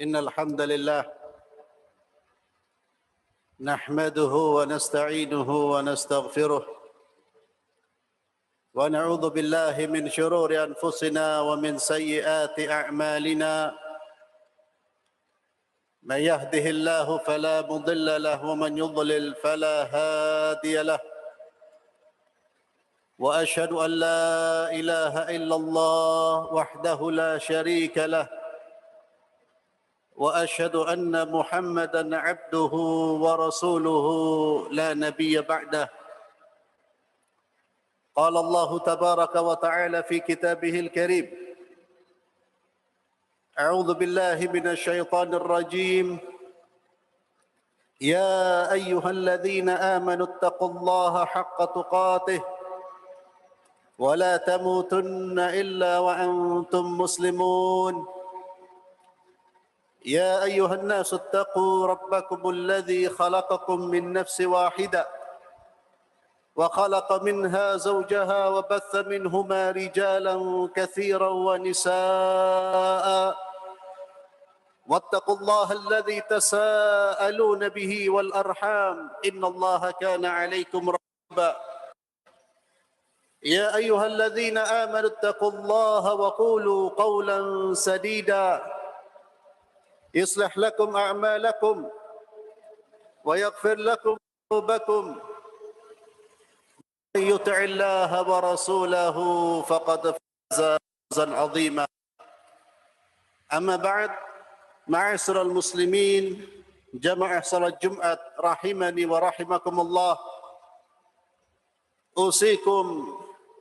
إن الحمد لله نحمده ونستعينه ونستغفره ونعوذ بالله من شرور أنفسنا ومن سيئات أعمالنا من يهده الله فلا مضل له ومن يضلل فلا هادي له وأشهد أن لا إله إلا الله وحده لا شريك له وأشهد أن محمدًا عبده ورسوله لا نبي بعده. قال الله تبارك وتعالى في كتابه الكريم: أعوذ بالله من الشيطان الرجيم. يا أيها الذين آمنوا اتقوا الله حق تقاته ولا تموتن إلا وأنتم مسلمون. يا أيها الناس اتقوا ربكم الذي خلقكم من نفس واحدة وخلق منها زوجها وبث منهما رجالا كثيرا ونساء واتقوا الله الذي تساءلون به والأرحام إن الله كان عليكم رقيبا. يا أيها الذين آمنوا اتقوا الله وقولوا قولا سديدا يصلح لكم أعمالكم ويغفر لكم ذنوبكم. من يطع الله ورسوله فقد فاز فوزا عظيما. أما بعد، معاشر المسلمين جماعة صلاة Jumat rahimani wa rahimakumullah, أوصيكم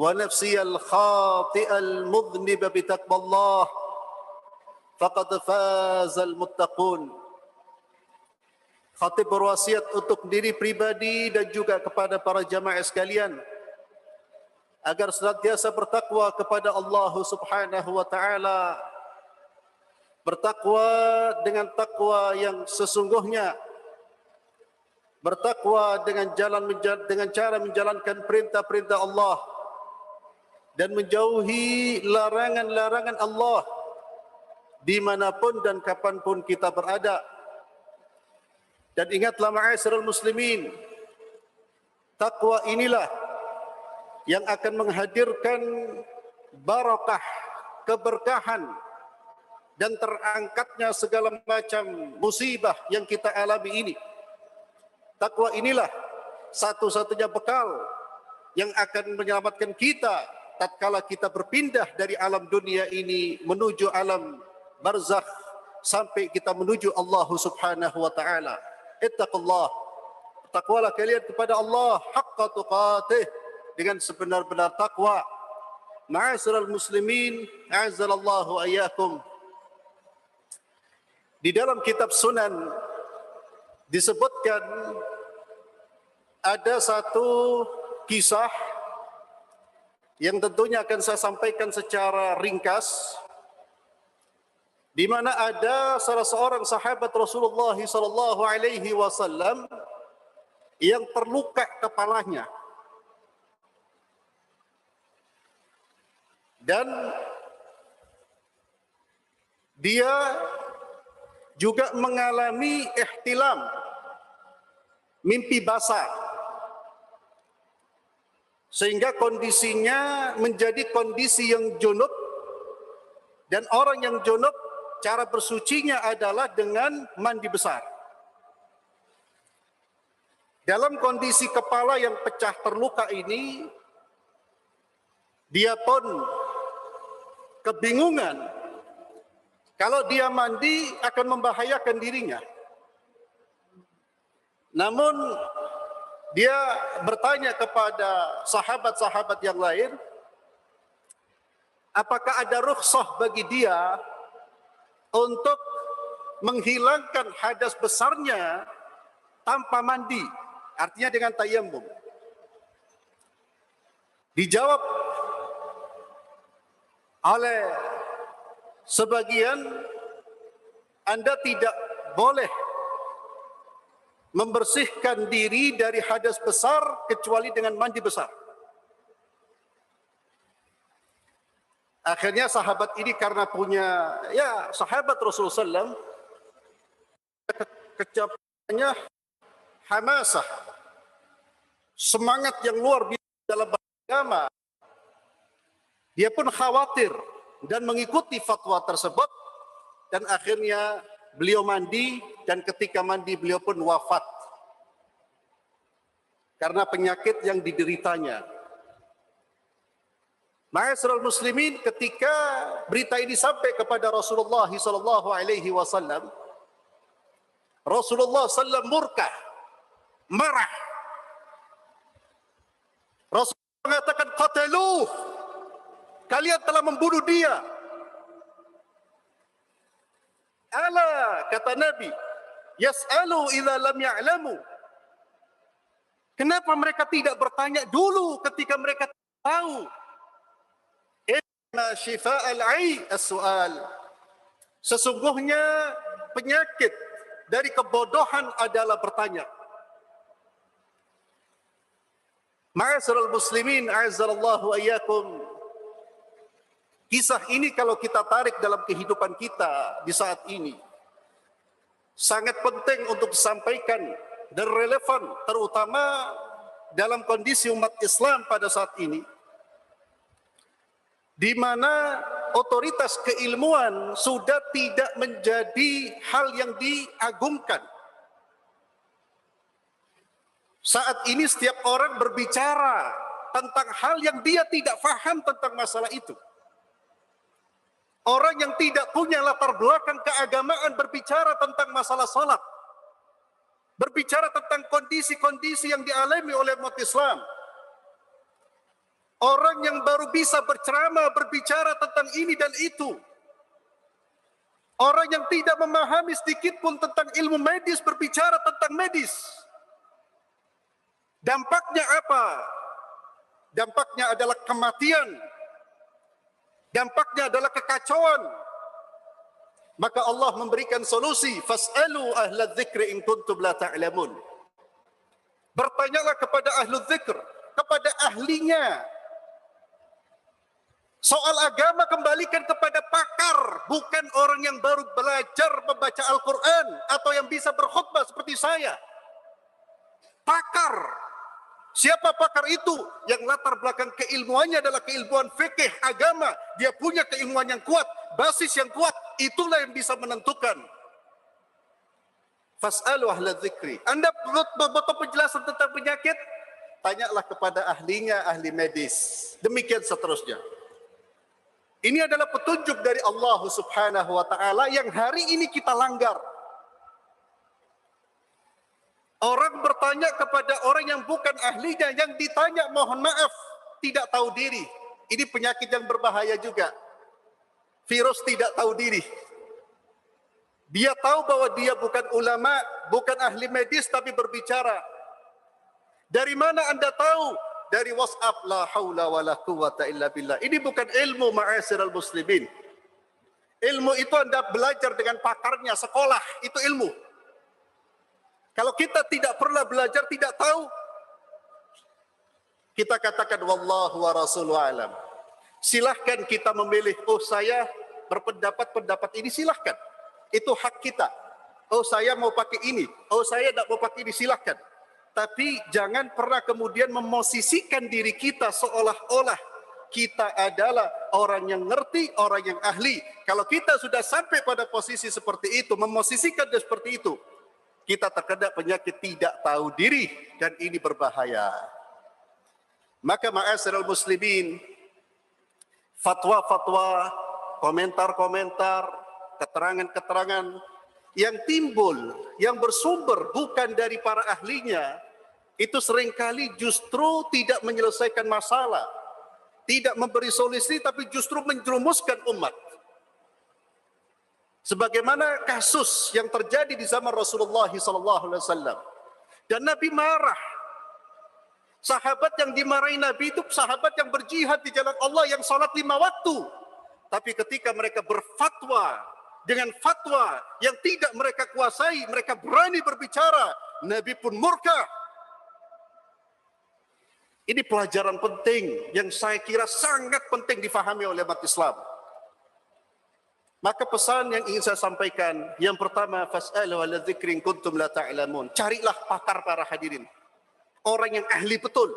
ونفسي الخاطئ المذنب بتقوى الله faqad fazal muttaqun. Khatib berwasiat untuk diri pribadi dan juga kepada para jamaah sekalian agar senantiasa bertakwa kepada Allah Subhanahu wa taala. Bertakwa dengan takwa yang sesungguhnya. Bertakwa dengan cara menjalankan perintah-perintah Allah dan menjauhi larangan-larangan Allah dimanapun dan kapanpun kita berada. Dan ingatlah ma'asyiral muslimin, takwa inilah yang akan menghadirkan barakah, keberkahan dan terangkatnya segala macam musibah yang kita alami ini. Takwa inilah satu-satunya bekal yang akan menyelamatkan kita tatkala kita berpindah dari alam dunia ini menuju alam barzakh sampai kita menuju Allah Subhanahu wa taala. Ittaqullah. Takwalah kalian kepada Allah haqqa tuqatih, dengan sebenar-benar takwa. Ma'asyiral muslimin, a'azzallahu ayyakum. Di dalam kitab Sunan disebutkan ada satu kisah yang tentunya akan saya sampaikan secara ringkas, di mana ada salah seorang sahabat Rasulullah sallallahu alaihi wasallam yang terluka kepalanya dan dia juga mengalami ihtilam, mimpi basah, sehingga kondisinya menjadi kondisi yang junub. Dan orang yang junub cara bersucinya adalah dengan mandi besar. Dalam kondisi kepala yang pecah terluka ini, dia pun kebingungan kalau dia mandi akan membahayakan dirinya. Namun dia bertanya kepada sahabat-sahabat yang lain, apakah ada rukhsah bagi dia untuk menghilangkan hadas besarnya tanpa mandi, artinya dengan tayammum. Dijawab oleh sebagian, Anda tidak boleh membersihkan diri dari hadas besar kecuali dengan mandi besar. Akhirnya sahabat ini karena punya, sahabat Rasulullah SAW, kecapaannya hamasah, semangat yang luar biasa dalam beragama. Dia pun khawatir dan mengikuti fatwa tersebut, dan akhirnya beliau mandi, dan ketika mandi beliau pun wafat karena penyakit yang dideritanya. Ma'asyiral muslimin, ketika berita ini sampai kepada Rasulullah sallallahu alaihi wasallam, Rasulullah sallam murka, marah. Rasulullah mengatakan, qataluh, kalian telah membunuh dia. Ala, kata Nabi, yas'alu idza lam ya'lamu. Kenapa mereka tidak bertanya dulu ketika mereka tahu? Inna shifa'al 'ai as-su'al. Sesungguhnya penyakit dari kebodohan adalah bertanya. Ma'asyiral muslimin, a'azzallahu ayyakum. Kisah ini kalau kita tarik dalam kehidupan kita di saat ini, sangat penting untuk disampaikan dan relevan, terutama dalam kondisi umat Islam pada saat ini, di mana otoritas keilmuan sudah tidak menjadi hal yang diagungkan. Saat ini setiap orang berbicara tentang hal yang dia tidak faham tentang masalah itu. Orang yang tidak punya latar belakang keagamaan berbicara tentang masalah salat, berbicara tentang kondisi-kondisi yang dialami oleh umat Islam. Orang yang baru bisa berceramah, berbicara tentang ini dan itu. Orang yang tidak memahami sedikit pun tentang ilmu medis, berbicara tentang medis. Dampaknya apa? Dampaknya adalah kematian. Dampaknya adalah kekacauan. Maka Allah memberikan solusi, fas'alu ahla dzikri in kuntum la ta'lamun. Bertanyalah kepada ahlu dzikr, kepada ahlinya. Soal agama kembalikan kepada pakar, bukan orang yang baru belajar membaca Al-Quran atau yang bisa berkhutbah seperti saya. Pakar. Siapa pakar itu? Yang latar belakang keilmuannya adalah keilmuan fikih agama. Dia punya keilmuan yang kuat, basis yang kuat. Itulah yang bisa menentukan. Fas'alu ahla dzikri. Anda butuh penjelasan tentang penyakit? Tanyalah kepada ahlinya, ahli medis. Demikian seterusnya. Ini adalah petunjuk dari Allah Subhanahu wa taala yang hari ini kita langgar. Orang bertanya kepada orang yang bukan ahlinya, yang ditanya mohon maaf tidak tahu diri. Ini penyakit yang berbahaya juga. Virus tidak tahu diri. Dia tahu bahwa dia bukan ulama, bukan ahli medis, tapi berbicara. Dari mana Anda tahu? Dari WhatsApp. La haula wa la quwata illa billah. Ini bukan ilmu, ma'asyiral muslimin. Ilmu itu Anda belajar dengan pakarnya, sekolah, itu ilmu. Kalau kita tidak pernah belajar, tidak tahu, kita katakan wallahu wa rasuluhu alam. Silahkan kita memilih, oh saya berpendapat ini, silahkan. Itu hak kita. Oh saya mau pakai ini, oh saya tidak mau pakai ini, silahkan. Tapi jangan pernah kemudian memosisikan diri kita seolah-olah kita adalah orang yang ngerti, orang yang ahli. Kalau kita sudah sampai pada posisi seperti itu, memosisikan dia seperti itu, kita terkena penyakit tidak tahu diri, dan ini berbahaya. Maka ma'asyiral muslimin, fatwa-fatwa, komentar-komentar, keterangan-keterangan yang timbul, yang bersumber bukan dari para ahlinya, itu seringkali justru tidak menyelesaikan masalah, tidak memberi solusi, tapi justru menjerumuskan umat. Sebagaimana kasus yang terjadi di zaman Rasulullah SAW. Dan Nabi marah. Sahabat yang dimarahi Nabi itu sahabat yang berjihad di jalan Allah, yang salat 5 waktu. Tapi ketika mereka berfatwa dengan fatwa yang tidak mereka kuasai, mereka berani berbicara, Nabi pun murka. Ini pelajaran penting yang saya kira sangat penting difahami oleh umat Islam. Maka pesan yang ingin saya sampaikan, yang pertama, fas'alu ala dzikrin kuntum la ta'lamun. Carilah pakar para hadirin. Orang yang ahli betul.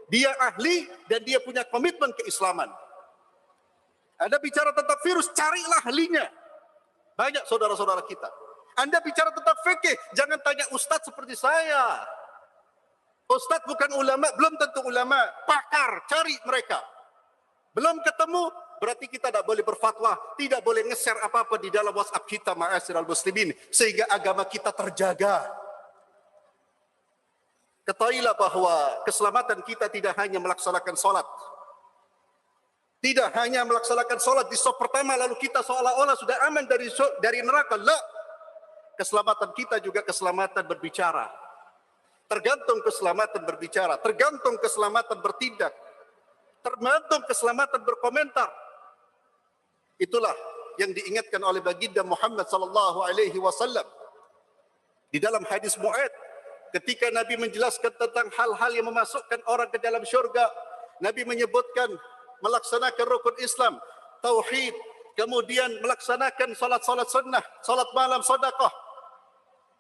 Dia ahli dan dia punya komitmen keislaman. Anda bicara tentang virus, carilah ahlinya. Banyak saudara-saudara kita. Anda bicara tentang fikih, jangan tanya ustadz seperti saya. Ustadz bukan ulama, belum tentu ulama. Pakar, cari mereka. Belum ketemu, berarti kita tidak boleh berfatwa, tidak boleh nge-share apa-apa di dalam WhatsApp kita, ma'asyiral muslimin, sehingga agama kita terjaga. Ketahuilah bahwa keselamatan kita tidak hanya melaksanakan sholat. Tidak hanya melaksanakan sholat di saf pertama lalu kita seolah-olah sudah aman dari neraka. La. Keselamatan kita juga keselamatan berbicara. Tergantung keselamatan berbicara, tergantung keselamatan bertindak, tergantung keselamatan berkomentar. Itulah yang diingatkan oleh baginda Muhammad sallallahu alaihi wasallam di dalam hadis Mu'adz. Ketika Nabi menjelaskan tentang hal-hal yang memasukkan orang ke dalam syurga, Nabi menyebutkan melaksanakan rukun Islam, tauhid, kemudian melaksanakan salat-salat sunnah, salat malam, sedekah.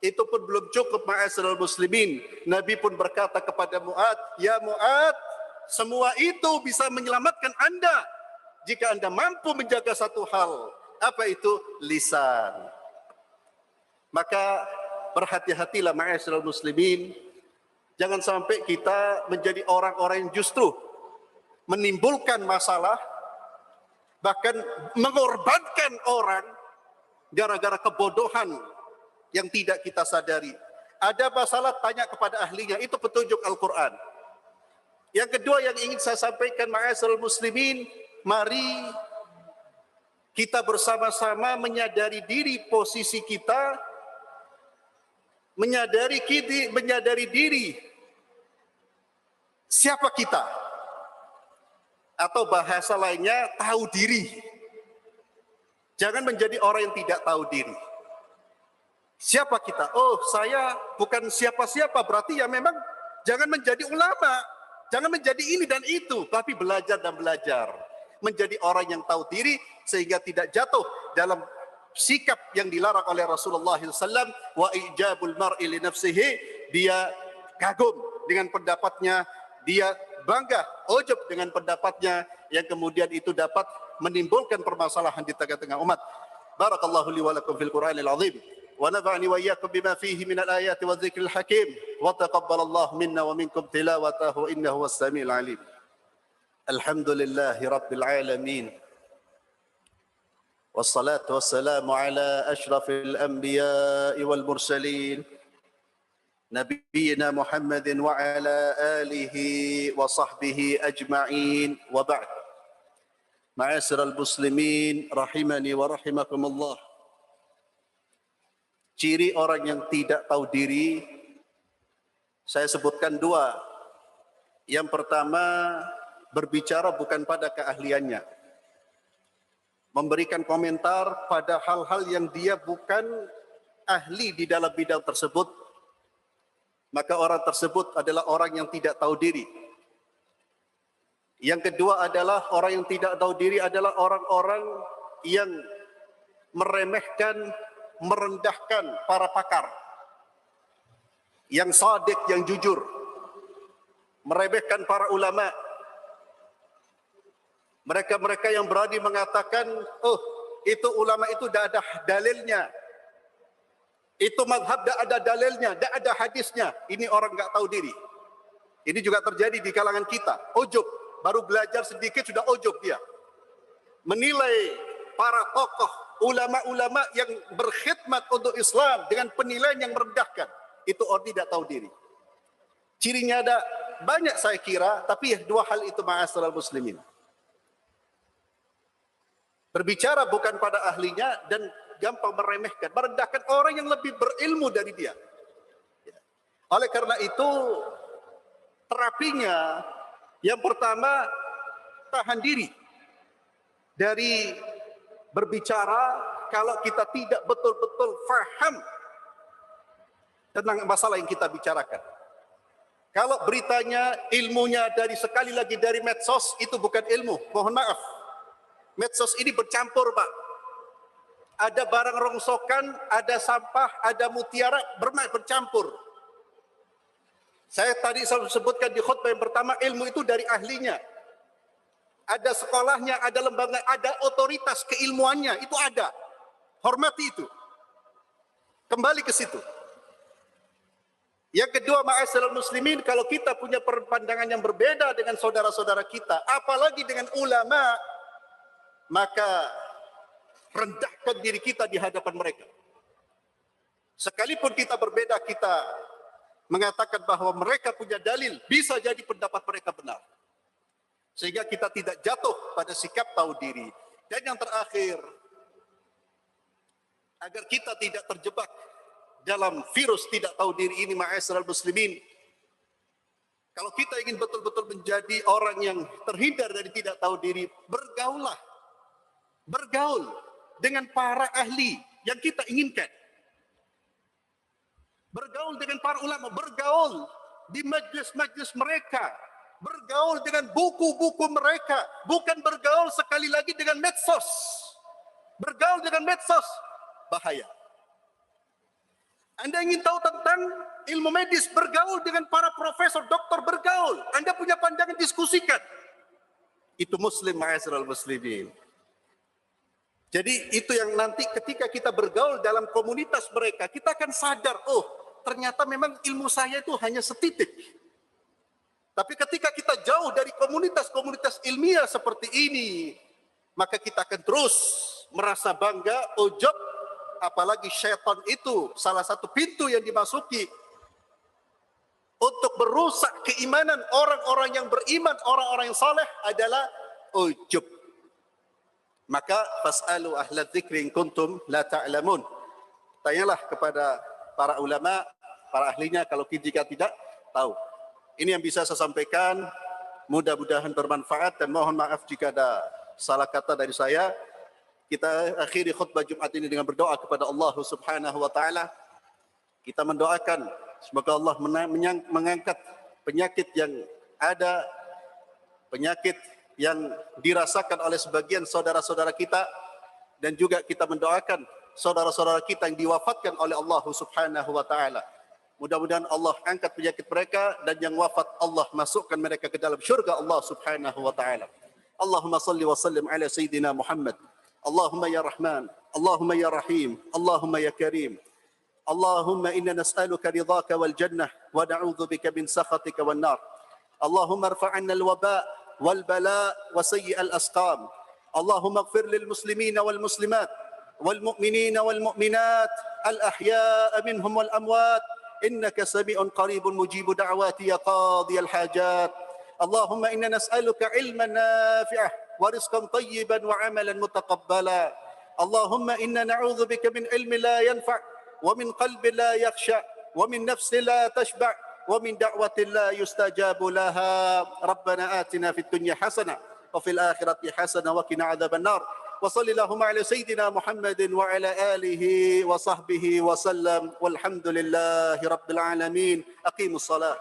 Itu pun belum cukup, ma'asyiral muslimin. Nabi pun berkata kepada Mu'adz, "Ya Mu'adz, semua itu bisa menyelamatkan Anda jika Anda mampu menjaga satu hal." Apa itu? Lisan. Maka berhati-hatilah ma'asyiral muslimin. Jangan sampai kita menjadi orang-orang yang justru menimbulkan masalah, bahkan mengorbankan orang gara-gara kebodohan yang tidak kita sadari. Ada masalah, tanya kepada ahlinya, itu petunjuk Al-Quran. Yang kedua yang ingin saya sampaikan, ma'asyiral muslimin, mari kita bersama-sama menyadari diri posisi kita, menyadari diri siapa kita, atau bahasa lainnya tahu diri. Jangan menjadi orang yang tidak tahu diri. Siapa kita? Oh, saya bukan siapa-siapa, berarti ya memang jangan menjadi ulama, jangan menjadi ini dan itu, tapi belajar dan belajar menjadi orang yang tahu diri sehingga tidak jatuh dalam sikap yang dilarang oleh Rasulullah SAW, wa ijabul mar'i li nafsihi, dia kagum dengan pendapatnya, dia bangga, ujub dengan pendapatnya, yang kemudian itu dapat menimbulkan permasalahan di tengah-tengah umat. Barakallahu li wa lakum fil Qur'anil azim, wa nafa'ani wa iyyakum bima fihi minal ayati wa dzikril hakim, wa taqabbalallahu minna wa minkum tilawatahu innahu was-sami'ul alim. Alhamdulillahi rabbil alamin. والصلاة والسلام على أشرف الأنبياء والمرسلين نبينا محمد وعلى آله وصحبه أجمعين وبعد. معاشر المسلمين rahimani wa rahimakumullah. Ciri orang yang tidak tahu diri saya sebutkan dua. Yang pertama, berbicara bukan pada keahliannya, memberikan komentar pada hal-hal yang dia bukan ahli di dalam bidang tersebut, maka orang tersebut adalah orang yang tidak tahu diri. Yang kedua adalah orang yang tidak tahu diri adalah orang-orang yang meremehkan, merendahkan para pakar, yang sadik, yang jujur, meremehkan para ulama. Mereka-mereka yang berani mengatakan, oh itu ulama itu tidak ada dalilnya, itu mazhab tidak ada dalilnya, tidak ada hadisnya. Ini orang nggak tahu diri. Ini juga terjadi di kalangan kita. Ujub, baru belajar sedikit sudah ujub dia. Menilai para tokoh, ulama-ulama yang berkhidmat untuk Islam dengan penilaian yang merendahkan. Itu orang tidak tahu diri. Cirinya ada banyak saya kira, tapi dua hal itu, ma'asyiral muslimin. Berbicara bukan pada ahlinya dan gampang meremehkan, merendahkan orang yang lebih berilmu dari dia. Oleh karena itu, terapinya yang pertama, tahan diri dari berbicara kalau kita tidak betul-betul faham tentang masalah yang kita bicarakan. Kalau beritanya, ilmunya sekali lagi dari medsos, itu bukan ilmu. Mohon maaf. Medsos ini bercampur, Pak. ada barang rongsokan, ada sampah, ada mutiara bercampur. Saya tadi sebutkan di khutbah yang pertama, ilmu itu dari ahlinya. Ada sekolahnya, ada lembaga, ada otoritas keilmuannya, itu ada. Hormati itu. Kembali ke situ. Yang kedua, ma'asyiral muslimin, kalau kita punya pandangan yang berbeda dengan saudara-saudara kita, apalagi dengan ulama, maka rendahkan diri kita di hadapan mereka. Sekalipun kita berbeda, kita mengatakan bahwa mereka punya dalil, bisa jadi pendapat mereka benar. Sehingga kita tidak jatuh pada sikap tahu diri. Dan yang terakhir, agar kita tidak terjebak dalam virus tidak tahu diri ini, ma'asyiral muslimin, kalau kita ingin betul-betul menjadi orang yang terhindar dari tidak tahu diri, bergaullah. Bergaul dengan para ahli yang kita inginkan. Bergaul dengan para ulama, bergaul di majlis-majlis mereka, bergaul dengan buku-buku mereka, bukan bergaul sekali lagi dengan medsos. Bergaul dengan medsos, bahaya. Anda ingin tahu tentang ilmu medis, bergaul dengan para profesor, doktor, bergaul. Anda punya pandangan, diskusikan. Itu muslim, ma'asyiral muslimin. Jadi itu yang nanti ketika kita bergaul dalam komunitas mereka, kita akan sadar, oh ternyata memang ilmu saya itu hanya setitik. Tapi ketika kita jauh dari komunitas-komunitas ilmiah seperti ini, maka kita akan terus merasa bangga, ujub, apalagi syaitan itu salah satu pintu yang dimasuki untuk merusak keimanan orang-orang yang beriman, orang-orang yang saleh adalah ujub. Maka fas'alu ahla dzikri in kuntum la ta'lamun. Tanyalah kepada para ulama, para ahlinya kalau jika tidak tahu. Ini yang bisa saya sampaikan. Mudah-mudahan bermanfaat dan mohon maaf jika ada salah kata dari saya. Kita akhiri khutbah Jumat ini dengan berdoa kepada Allah Subhanahu wa taala. Kita mendoakan semoga Allah mengangkat penyakit yang ada, penyakit yang dirasakan oleh sebagian saudara-saudara kita, dan juga kita mendoakan saudara-saudara kita yang diwafatkan oleh Allah Subhanahu wa taala. Mudah-mudahan Allah angkat penyakit mereka, dan yang wafat Allah masukkan mereka ke dalam syurga Allah Subhanahu wa taala. Allahumma salli wa sallim ala sayyidina Muhammad. Allahumma ya Rahman, Allahumma ya Rahim, Allahumma ya Karim. Allahumma inna nas'aluka ridhaka wal jannah wa na'udzu bika min sakhatika wan nar. Allahumma irfa' 'anna al waba' wal bala' wa sayyi' al asqam. Allahumma ighfir lil muslimina wal muslimat wal mu'minina wal mu'minat al ahya'a minhum wal amwat innaka sami'un qaribun mujibu da'wati ya qadi al hajat. Allahumma inna nas'aluka 'ilman nafi'ah ورزقا طيبا وعملا متقبلا. اللهم إنا نعوذ بك من علم لا ينفع ومن قلب لا يخشع ومن نفس لا تشبع ومن دعوة لا يستجاب لها. ربنا آتنا في الدنيا حسنة وفي الآخرة حسنة وقنا عذاب النار. وصلى اللهم على سيدنا محمد وعلى آله وصحبه وسلم والحمد لله رب العالمين. أقيموا الصلاة.